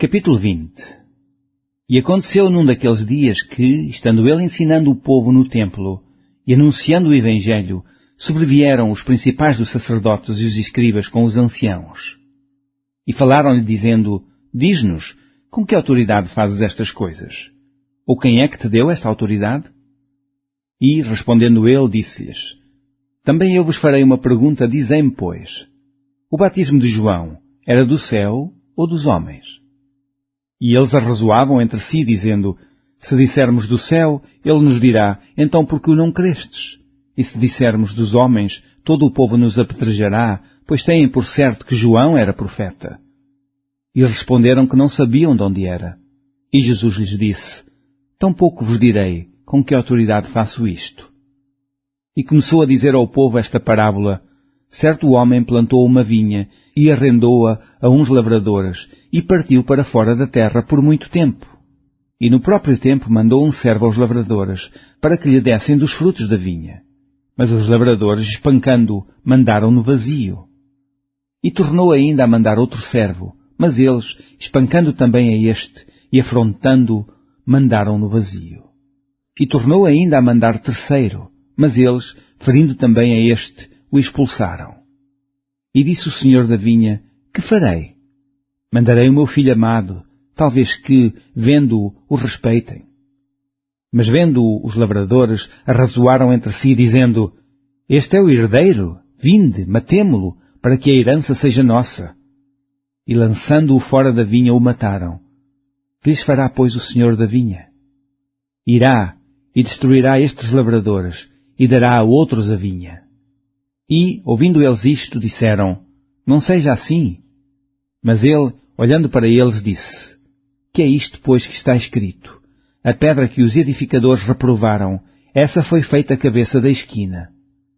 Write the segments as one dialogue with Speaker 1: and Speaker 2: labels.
Speaker 1: Capítulo 20. E aconteceu num daqueles dias que, estando ele ensinando o povo no templo e anunciando o Evangelho, sobrevieram os principais dos sacerdotes e os escribas com os anciãos. E falaram-lhe dizendo: Diz-nos, com que autoridade fazes estas coisas? Ou quem é que te deu esta autoridade? E, respondendo ele, disse-lhes: Também eu vos farei uma pergunta, dizei-me, pois, o batismo de João era do céu ou dos homens? E eles arrazoavam entre si, dizendo: Se dissermos do céu, ele nos dirá: Então por que o não crestes? E se dissermos dos homens, todo o povo nos apedrejará, pois têm por certo que João era profeta. E responderam que não sabiam de onde era. E Jesus lhes disse: Tampouco vos direi com que autoridade faço isto. E começou a dizer ao povo esta parábola: Certo homem plantou uma vinha e arrendou-a a uns lavradores e partiu para fora da terra por muito tempo. E no próprio tempo mandou um servo aos lavradores para que lhe dessem dos frutos da vinha. Mas os lavradores, espancando-o, mandaram-no vazio. E tornou ainda a mandar outro servo, mas eles, espancando também a este e afrontando-o, mandaram-no vazio. E tornou ainda a mandar terceiro, mas eles, ferindo também a este, o expulsaram. E disse o senhor da vinha: Que farei? Mandarei o meu filho amado, talvez que, vendo-o, o respeitem. Mas vendo-o, os lavradores arrazoaram entre si, dizendo: Este é o herdeiro, vinde, matemo-lo, para que a herança seja nossa. E lançando-o fora da vinha, o mataram. Que lhes fará, pois, o senhor da vinha? Irá e destruirá estes lavradores, e dará a outros a vinha. E, ouvindo eles isto, disseram: Não seja assim. Mas ele, olhando para eles, disse: Que é isto, pois, que está escrito? A pedra que os edificadores reprovaram, essa foi feita a cabeça da esquina.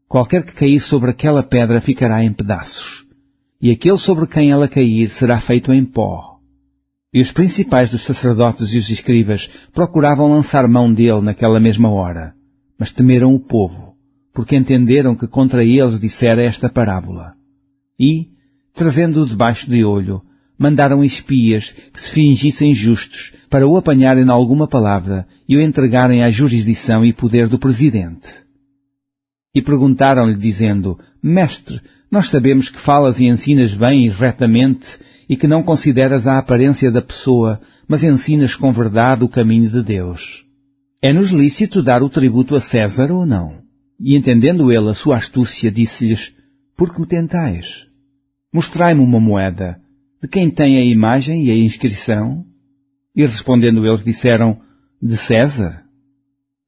Speaker 1: Qualquer que cair sobre aquela pedra ficará em pedaços, e aquele sobre quem ela cair será feito em pó. E os principais dos sacerdotes e os escribas procuravam lançar mão dele naquela mesma hora, mas temeram o povo, porque entenderam que contra eles dissera esta parábola. E, trazendo-o debaixo de olho, mandaram espias que se fingissem justos para o apanharem em alguma palavra e o entregarem à jurisdição e poder do presidente. E perguntaram-lhe, dizendo: Mestre, nós sabemos que falas e ensinas bem e retamente, e que não consideras a aparência da pessoa, mas ensinas com verdade o caminho de Deus. É-nos lícito dar o tributo a César ou não? E entendendo ele a sua astúcia, disse-lhes: Por que me tentais? Mostrai-me uma moeda. De quem tem a imagem e a inscrição? E respondendo eles disseram: De César.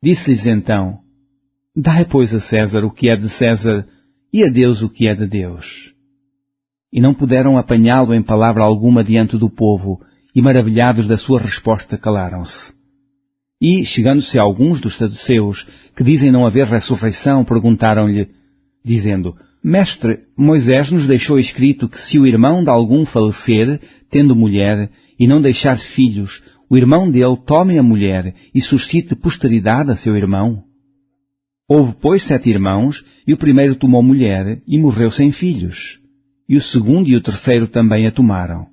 Speaker 1: Disse-lhes então: Dai, pois, a César o que é de César, e a Deus o que é de Deus. E não puderam apanhá-lo em palavra alguma diante do povo, e maravilhados da sua resposta calaram-se. E, chegando-se a alguns dos saduceus, que dizem não haver ressurreição, perguntaram-lhe, dizendo: Mestre, Moisés nos deixou escrito que se o irmão de algum falecer, tendo mulher, e não deixar filhos, o irmão dele tome a mulher e suscite posteridade a seu irmão. Houve, pois, 7 irmãos, e o primeiro tomou mulher, e morreu sem filhos. E o segundo e o terceiro também a tomaram.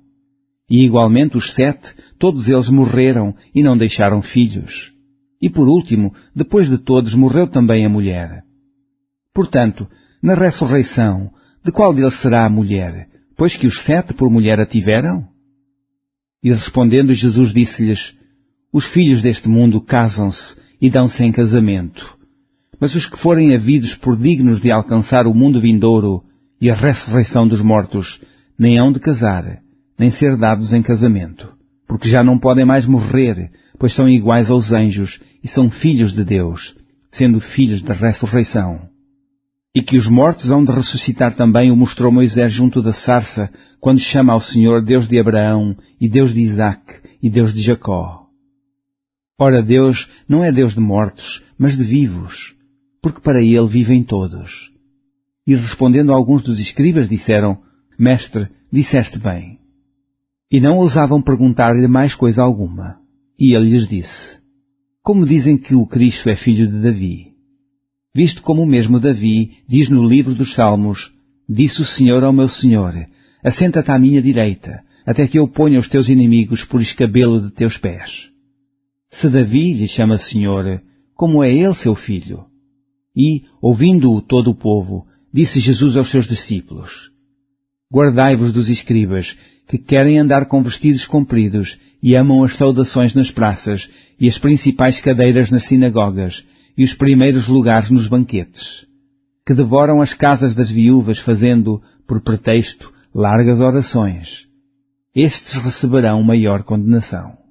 Speaker 1: E igualmente os 7, todos eles morreram, e não deixaram filhos. E por último, depois de todos, morreu também a mulher. Portanto, na ressurreição, de qual deles será a mulher, pois que os 7 por mulher a tiveram? E respondendo Jesus disse-lhes: Os filhos deste mundo casam-se e dão-se em casamento. Mas os que forem havidos por dignos de alcançar o mundo vindouro e a ressurreição dos mortos, nem hão de casar, nem ser dados em casamento, porque já não podem mais morrer, pois são iguais aos anjos e são filhos de Deus, sendo filhos da ressurreição. E que os mortos hão de ressuscitar também o mostrou Moisés junto da sarça, quando chama ao Senhor Deus de Abraão, e Deus de Isaque, e Deus de Jacó. Ora, Deus não é Deus de mortos, mas de vivos, porque para Ele vivem todos. E respondendo alguns dos escribas disseram: Mestre, disseste bem. E não ousavam perguntar-lhe mais coisa alguma. E ele lhes disse: Como dizem que o Cristo é filho de Davi? Visto como o mesmo Davi diz no livro dos Salmos: Disse o Senhor ao meu Senhor: Assenta-te à minha direita, até que eu ponha os teus inimigos por escabelo de teus pés. Se Davi lhe chama Senhor, como é ele seu filho? E, ouvindo-o todo o povo, disse Jesus aos seus discípulos: Guardai-vos dos escribas, que querem andar com vestidos compridos e amam as saudações nas praças e as principais cadeiras nas sinagogas e os primeiros lugares nos banquetes, que devoram as casas das viúvas fazendo, por pretexto, largas orações. Estes receberão maior condenação.